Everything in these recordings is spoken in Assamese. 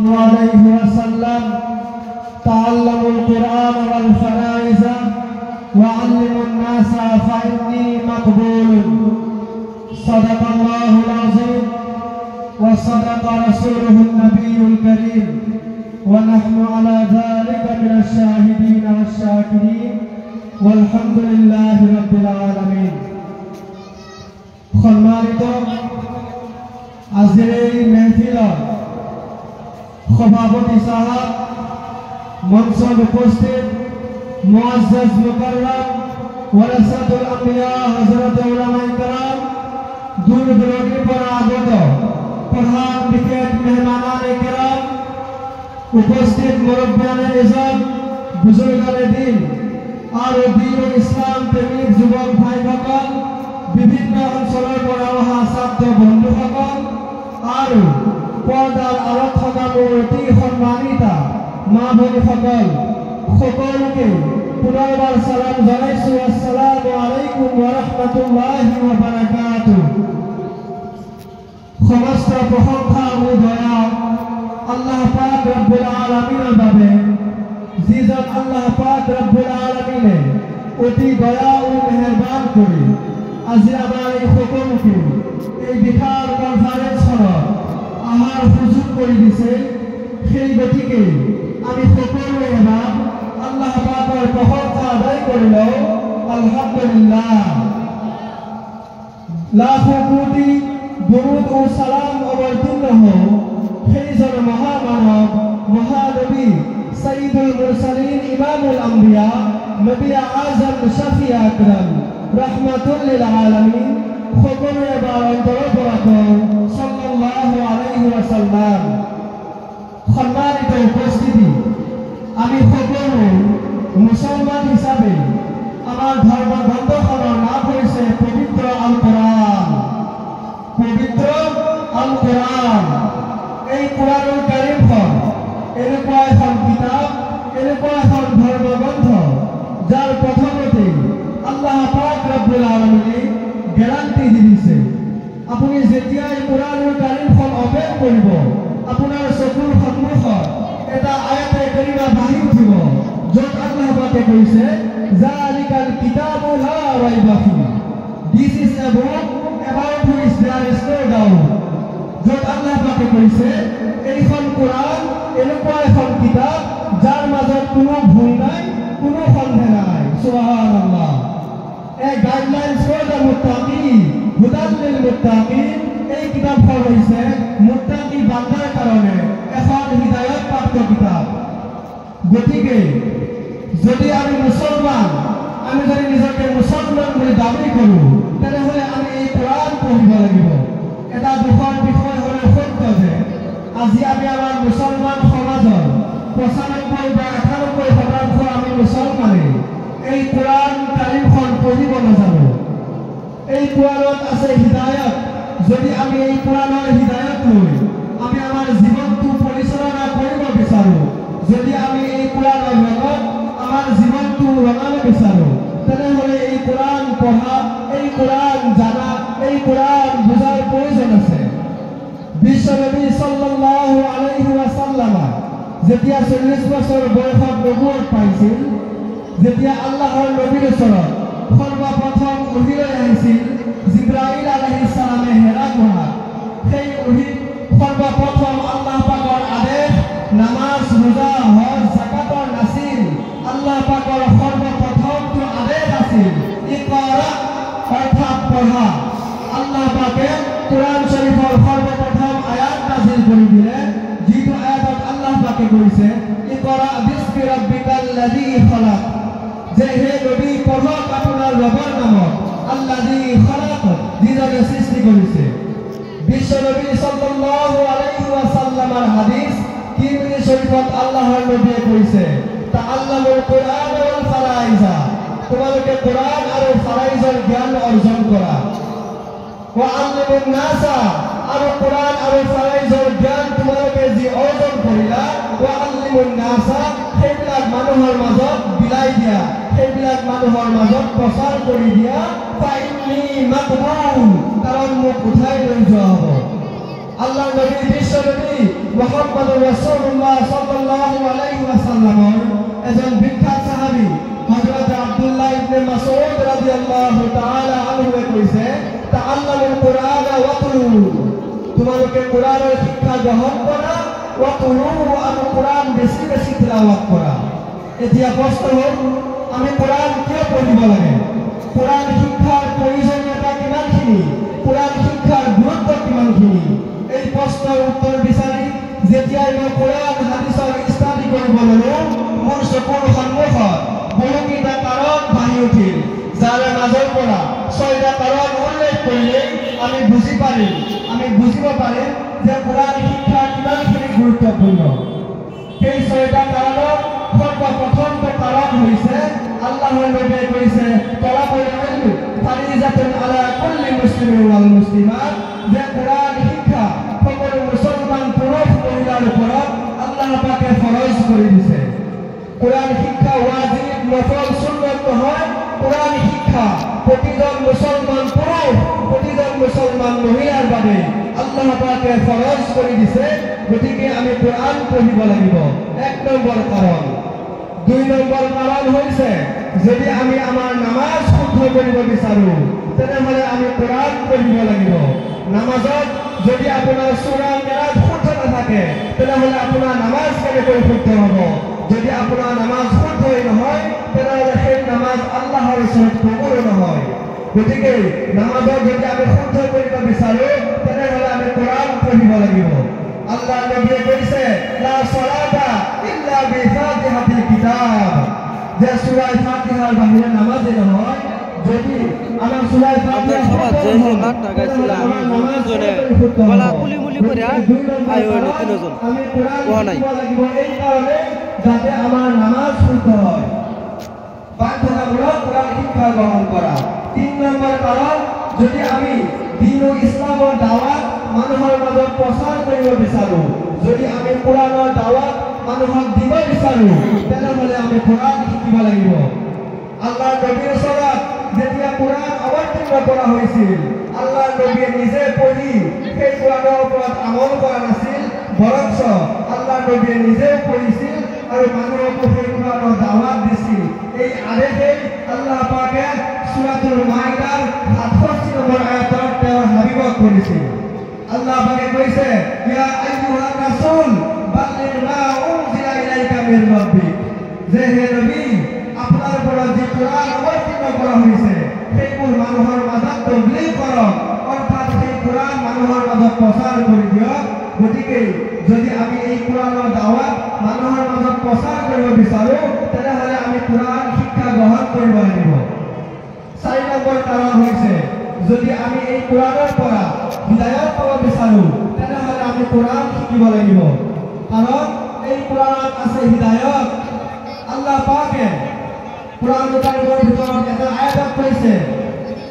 عليه وسلم تعلموا القرآن والفرائض وعلموا الناس فإني مقبول صدق الله العظيم وصدق رسوله النبي الكريم ونحن على ذلك من الشاهدين والشاكرين والحمد لله رب العالمين সম্মানিত আজিৰ এই মেহফিলৰ সভাপতি সাহেব মঞ্চত উপস্থিত মুআজ্জাজ মুকাৰৰম ওয়াৰাসাতুল আম্বিয়া হযৰত উলামায়ে কেৰাম দূৰ দূৰান্তেৰ পৰা আগত প্ৰধান বিশেষ মেহমানানে কেৰাম উপস্থিত মুৰব্বিয়ানে ইজম বুজুৰ্গানে দিন আৰ দিন ও ইসলাম প্ৰেমিক যুবক ভাইসকল বিভিন্ন অঞ্চলৰ পৰা অহা ছাত্ৰ বন্ধুসকল আৰু পৰ্দাৰ আঁৰত থকা মোৰ অতি সন্মানিতা মা ভনীসকল সকলোকে পুনৰবাৰ সালাম জনাইছো। আসসালামু আলাইকুম ওয়া ৰাহমাতুল্লাহি ওয়া বাৰাকাতুহু। সমস্ত প্ৰশংসা ও দয়া আল্লাহ পাক ৰব্বুল আলামিনৰ বাবে, যিজন আল্লাহ পাক ৰব্বুল আলামিনে অতি দয়া ও মেহেৰবান কৰি আজি আমাৰ এই সকলোকে এই বিশাল কনফাৰেন্সখনত আহাৰ সুযোগ কৰি দিছে। সেই গতিকে আমি সকলোৱে এবাৰ আল্লাহ পাকৰ প্ৰশংসা আদায় কৰি লওঁ। আলহামদুলিল্লাহ। লাখো কোটি দৰুদ ও সালাম অৱতীৰ্ণ হওক সেইজন মহামানৱ মহানবী সৈয়দুল মুৰসালিন ইমামুল আম্বিয়া নবী আজম শফি আকৰাম ৰাহমাতুল লিল আলামিন সকলোৱে এবাৰ অন্তৰৰ পৰা কওঁ সাল্লাল্লাহু আলাইহি ওয়াসাল্লাম। সম্মানিত উপস্থিতি, আমি সকলো মুছলমান হিচাপে আমাৰ ধৰ্মগ্ৰন্থখনৰ নাম হৈছে পবিত্ৰ আল কোৰআন। পবিত্ৰ আল কোৰআন, এই কোৰআনুল কাৰীমখন এনেকুৱা এখন কিতাপ, এনেকুৱা এখন ধৰ্মগ্ৰন্থ যাৰ প্ৰথমতে আল্লাহ পাক ৰব্বুল আলামিনে গ্যাৰান্টি দিছে। আপুনি যেতিয়া এই কোৰআনুল কাৰীমখন অপেন কৰিব, আপোনাৰ চকুৰ সন্মুখত এটা আয়াতে কাৰিমা বাঢ়ি উঠিব, য'ত আল্লাহ পাকে কৈছে জালিকাল কিতাবু লা ৰাইবা ফিহি, this is a book about which there is no doubt. য'ত আল্লাহ পাকে কৈছে এইখন কোৰআন এনেকুৱা এখন কিতাপ যাৰ মাজত কোনো ভুল নাই, কোনো সন্দেহ নাই। সুবহানাল্লাহ। A guidelines for the muttaqin, hudan lil muttaqin, এই কিতাপখন হৈছে মুত্তাকি বান্দাৰ কাৰণে এখন হিদায়াত প্ৰাপ্ত কিতাপ। গতিকে যদি আমি মুছলমান, আমি যদি নিজকে মুছলমান বুলি দাবী কৰোঁ, তেনেহ'লে আমি এই কোৰআন পঢ়িব লাগিব। এটা দুখৰ বিষয় হ'লে সত্য যে আজি আমি আমাৰ মুছলমান সমাজৰ ৯৫ বা ৯৮% আমি মুছলমানে এই কোৰআন কাৰীমখন পঢ়িব নাজানো। এই কোৰআনত আছে হিদায়াত। যদি আমি এই কোৰআনৰ হিদায়াত লৈ আমি আমাৰ জীৱনটো পৰিচালনা কৰিব বিচাৰোঁ, যদি আমি এই কোৰআনৰ লগত আমাৰ জীৱনটো ৰঙাব বিচাৰোঁ, তেনেহ'লে এই কোৰআন পঢ়া, এই কোৰআন জানা, এই কোৰআন বুজাৰ প্ৰয়োজন আছে। বিশ্বনবী সাল্লাল্লাহু আলাইহি ওয়াসাল্লাম যেতিয়া ৪০ বছৰ বয়সত নবুৱত পাইছিল, যেতিয়া আল্লাহৰ নবীৰ ওচৰত সৰ্বপ্ৰথম ওহীলৈ আহিছিল জিব্ৰাইল আলাইহিস সালামে হেৰা গুহাত, সেই ওহীত সৰ্বপ্ৰথম আল্লাহ পাকৰ আদেশ নামাজ, ৰোজা, হজ, যাকাতৰ নাছিল। আল্লাহ পাকৰ সৰ্বপ্ৰথমটো আদেশ আছিল ইকৰা, অৰ্থাৎ পঢ়া। আল্লাহ পাকে কোৰআন শৰীফৰ সৰ্বপ্ৰথম আয়াত নাজিল কৰি দিলে, যিটো আয়াতত আল্লাহ পাকে কৈছে ইকৰা বিস্মি ৰাব্বিকাল্লাযী খলাক, যে হে নবী পঢ়ক আপোনাৰ ৰবৰ নামত, আল্লাযী খলাক, যিজনে সৃষ্টি কৰিছে। বিশ্বনবী সাল্লাল্লাহু আলাইহি ওয়াসাল্লামৰ হাদিস তিৰমিজি শৰীফত আল্লাহৰ নবীয়ে কৈছে তাআল্লামুল কুৰআন ওয়াল ফাৰাইজ, তোমালোকে কোৰআন আৰু ফাৰাইজৰ জ্ঞান অৰ্জন কৰা। ওয়া আল্লিমুন নাসা, আৰু কোৰআন আৰু ফাৰাইজৰ জ্ঞান তোমালোকে যি অৰ্জন কৰিলা, ওয়া আল্লিমুন নাসা, সেইবিলাক মানুহৰ মাজত বিলাই দিয়া, সেইবিলাক মানুহৰ মাজত প্ৰচাৰ কৰি দিয়া। ফাইন্নী মাকবুল, কাৰণ মোক উঠাই লৈ যোৱা হ'ব। আল্লাহ নবী বিশ্বনবী মুহাম্মদুর রাসূলুল্লাহ সাল্লাল্লাহু আলাইহি ওয়াসাল্লাম এজন বিখ্যাত সাহাবী হযরত আব্দুল্লাহ ইবনে মাসউদ রাদিয়াল্লাহু তাআলা আনহু কইছে তাআল্লামুল কুরআন ওয়া কুলু তোমাকে কোরআনের শিক্ষা গ্রহণ করা ওয়া কুলু আর কোরআন বেশি বেশি তেলাওয়াত করা। এতিয়া প্রশ্ন হল আমি কোরআন কিয় পঢ়িব লাগে, কোরআন শিক্ষার প্রয়োজনীয়তা কিমানখিনি, কোরআন শিক্ষার গুৰুত্ব কিমানখিনি, এই প্ৰশ্নৰ উত্তৰ বিচাৰি যেতিয়াই মই কোৰআন হাদিছৰ ষ্টাডি কৰিব ললো মোৰ চকুৰ সন্মুখত বহুকেইটা কাৰণ ভাহি উঠিল, যাৰ মাজৰ পৰা 6টা কাৰণ উল্লেখ কৰিলে আমি বুজি পাৰিম, আমি বুজিব পাৰিম যে কোৰআন শিক্ষা কিমানখিনি গুৰুত্বপূৰ্ণ। সেই 6টা কাৰণৰ সৰ্বপ্ৰথমটো কাৰণ হৈছে আল্লাহৰ নবীয়ে কৈছে তলাবুল ইলম ফাৰিজাতুন আলা কুল্লি মুসলিমিন ওয়াল মুসলিমাত, যে কোৰআন শিক্ষা সকলো মুসলমান পুৰুষ মহিলাৰ ওপৰত আল্লাহ পাকে ফৰজ কৰি দিছে। কোৰআন শিক্ষা ওয়াজিব নফল সুন্নত নহয়, কোৰআন শিক্ষা প্ৰতিজন মুসলমান পুৰুষ প্ৰতিজন মুসলমান মহিলাৰ বাবে আল্লাহ পাকে ফৰজ কৰি দিছে। গতিকে আমি কোৰআন পঢ়িব লাগিব, 1 নম্বৰ কাৰণ। 2 নম্বৰ কাৰণ হৈছে যদি আমি আমাৰ নামাজ শুদ্ধ কৰিব বিচাৰো তেনেহলে আমি কোৰআন পঢ়িব লাগিব। নামাজত যদি আপোনাৰ সূৰা কেৰাত শুদ্ধ নাথাকে তেনেহলে আপোনাৰ নামাজ কেনেকৈ শুদ্ধ হ'ব, যদি আপোনাৰ নামাজ শুদ্ধই নহয় তেনেহলে সেই নামাজ আল্লাহৰ ওচৰত কবুল নহয়। গতিকে নামাজত যদি আমি শুদ্ধ কৰিব বিচাৰো তেনেহলে আমি কোরআন পঢ়িব লাগিব। আল্লাহ নবীয়ে কৈছে লা সালাতা ইল্লা বিফাতিহাতিল কিতাব, যে সূরা ফাতিহার বাহিরে নামাজে নহয়। যদি আমরা সূরা ফাতিহা সবাই যে মাঠটা গাইছিল আমি দুজনে গলা কুলিমুলি করে আইও না তিনজন আমি কোরআন পড়া লাগিব এই কারণে যাতে আমার নামাজ শুদ্ধ হয়। বাধ্যতামূলক কোরআন শিক্ষা গ্রহণ করা। 3 নম্বর কারণ যদি আমি দ্বীন ও ইসলামৰ দাওয়াত মানুহৰ মাজত প্ৰচাৰ কৰিব বিচাৰো, যদি আমি কোৰআনৰ দাওয়াত মানুহক দিব বিচাৰো তেনেহলে আমি কোৰআন শিকিব লাগিব। আল্লাহ নবীৰ ওচৰত যেতিয়া কোৰআন অৱতীৰ্ণ কৰা হৈছিল আল্লাহ নবীয়ে নিজে পঢ়ি সেই কোৰআনৰ ওপৰত আমল কৰা নাছিল, বৰঞ্চ আল্লাহ নবীয়ে নিজে পঢ়িছিল আৰু মানুহক সেই কোৰআনৰ দাওয়াত দিছিল। এই আদেশে আল্লাহ পাকে সূৰাতুল মাইদাৰ 67 নম্বৰ আয়াতত তেওঁৰ হাবিবক কৰিছিল। আল্লাহ পাকে কৈছে ইয়া আইয়ুহাৰ ৰাসূল বাল্লিগ মা উনজিলা ইলাইকা মিৰ ৰাব্বিক, যে হে নবী আপোনাৰ ওপৰত যে কোৰআন অৱতীৰ্ণ কৰা হৈছে সেইবোৰ মানুহৰ মাজত তবলীগ কৰক, অৰ্থাৎ সেই কোৰআন মানুহৰ মাজত প্ৰচাৰ কৰি দিয়ক। গতিকে যদি আমি এই কোৰআনৰ দাওয়াত মানুহৰ মাজত প্ৰচাৰ কৰিব বিচাৰো তেনেহলে আমি কোৰআন শিক্ষা গ্ৰহণ কৰিব লাগিব। 4 নম্বৰ কাৰণ হৈছে যদি আমি এই কোৰআনৰ পৰা হিদায়াত পাব বিচাৰো তেনেহলে আমি কোৰআন শিকিব লাগিব, কাৰণ এই কোৰআনত আছে হিদায়াত। আল্লাহ পাকে কোৰআন কাৰিমেৰ ভিতৰত এটা আয়াত কৈছে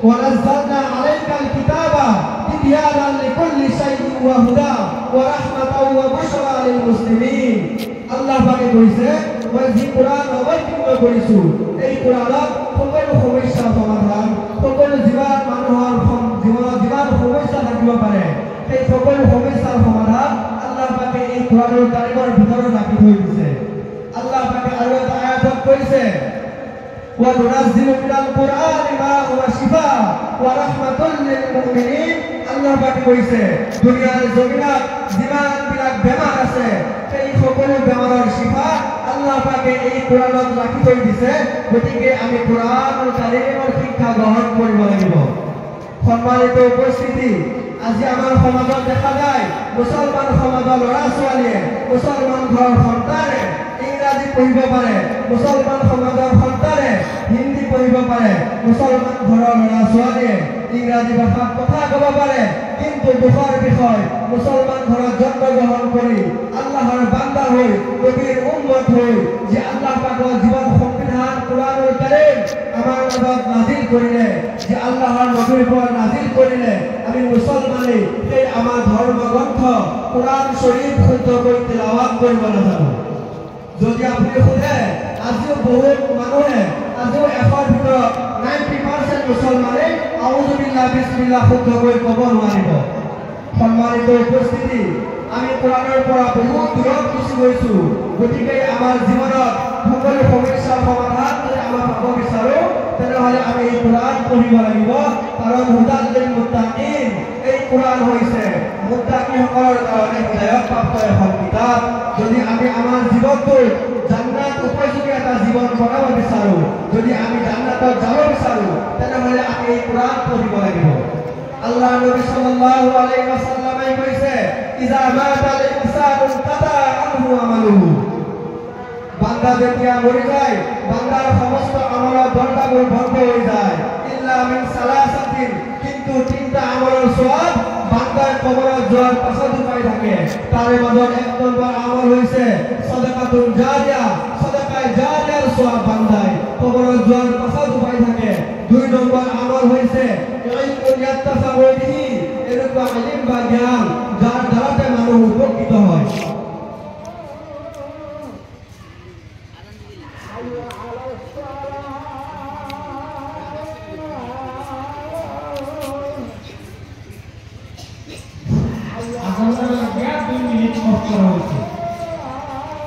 ওয়ানাজ্জালনা আলাইকাল কিতাবা তিবয়ানান লিকুল্লি শাইইন ওয়া হুদা ওয়া রাহমাতাও ওয়া বুশরা লিল মুসলিমিন। আল্লাহ পাকে কৈছে মই যি কোরআন অৱতীৰ্ণ কৰিছো এই কোৰআনত সকলো সমস্যাৰ সমাধান, সকলো জীৱাত মানুহৰ জীৱনত যিমান সমস্যা থাকিব পাৰে সেই সকলো সমস্যাৰ সমাধান আল্লাহ পাকে এই কোৰআনৰ কাৰিমেৰ ভিতৰত ৰাখি থৈ দিছে। আল্লাহ পাকে আৰু এটা আয়াতত কৈছে وَنُنَزِّلُ مِنَ الْقُرْآنِ مَا هُوَ شِفَاءٌ وَرَحْمَةٌ لِلْمُؤْمِنِينَ। আল্লাহ পাকে কৈছে দুনিয়াৰ জমিনত যিমানবিলাক বেমাৰ আছে সেই সকলো বেমাৰৰ শিফা আল্লাহ পাকে এই কোৰআনত ৰাখি থৈ দিছে। গতিকে আমি কোৰআনৰ কাৰিমৰ শিক্ষা গ্ৰহণ কৰিব লাগিব। সম্মানিত উপস্থিতি, আজি আমাৰ সমাজত দেখা যায় মুছলমান সমাজৰ ল'ৰা ছোৱালীয়ে মুছলমান ঘৰৰ সন্তানে ইংৰাজী পঢ়িব পাৰে, মুছলমান সমাজৰ সন্তানে হিন্দী পঢ়িব পাৰে, মুছলমান ঘৰৰ ল'ৰা ছোৱালীয়ে ইংৰাজী ভাষাত কথা ক'ব পাৰে। কিন্তু দুখৰ বিষয় মুছলমান ঘৰত জন্মগ্ৰহণ কৰি আল্লাহৰ বান্দা হৈ নবীৰ উম্মত হৈ যে আল্লাহ পাকৰ জীৱন সংবিধান কোৰআনুল কাৰীম আমাৰ মাজত নাজিল কৰিলে, যে আল্লাহৰ নবীৰ ওপৰত নাজিল কৰিলে আমি মুছলমানে সেই আমাৰ ধৰ্মগ্ৰন্থ কোৰআন শৰীফ শুদ্ধকৈ তেলাওয়াত কৰিব নাজানো। যদি আপুনি সোধে আজিও বহুত মানুহে আজিও 100ৰ ভিতৰত 90% মুছলমানে আউযু বিল্লাহ বিসমিল্লাহ শুদ্ধকৈ ক'ব নোৱাৰিব। সম্মানিত উপস্থিতি, আমি কোৰআনৰ পৰা বহুত দূৰত গুচি গৈছো। গতিকে আমাৰ জীৱনত সকলো সমস্যাৰ সমাধান যদি আমাৰ পাব বিচাৰো তেনেহ'লে আমি এই কোৰআন পঢ়িব লাগিব। কাৰণ হুদাল লিল মুত্তাকিন, এই কোৰআন হৈছে মুত্তাকিসকলৰ কাৰণে হিদায়তপ্ৰাপ্ত এখন কিতাপ। যদি আমি আমাৰ জীৱনটো জান্নাত উপযোগী এটা জীৱন বনাব বিচাৰো, যদি আমি জান্নাতত যাব বিচাৰো তেনেহ'লে আমি এই কোৰআন পঢ়িব লাগিব। আল্লাহ নবী সাল্লাল্লাহু আলাইহি ওয়াসাল্লামে কৈছে, ইজা মাতাল ইনসানু কাতা আনহু আমালুহু। বান্দা যেতিয়া মৰি যায়, বান্দাৰ সমস্ত আমলৰ বৰকাবোৰ বন্ধ হৈ যায়। ইল্লা মিন সালাসাতিন, কিন্তু তিনিটা আমলৰ সওয়াব বান্দাৰ কবৰত যোৱাৰ পাছতো পাই থাকে। তাৰে মাজত এক নম্বৰ আমল হৈছে সদকাতুন জাৰিয়া, সদকায়ে জাৰিয়াৰ সওয়াব বান্দাই কবৰত যোৱাৰ পাছতো পাই থাকে। দুই নম্বৰ আমল হৈছে ইলমুন ইয়াত্তাফাউ বিহি, এনেকুৱা ইলম বা জ্ঞান যাৰ দ্বাৰাতে মানুহ উপকৃত হয়। Agora, 2 minutos para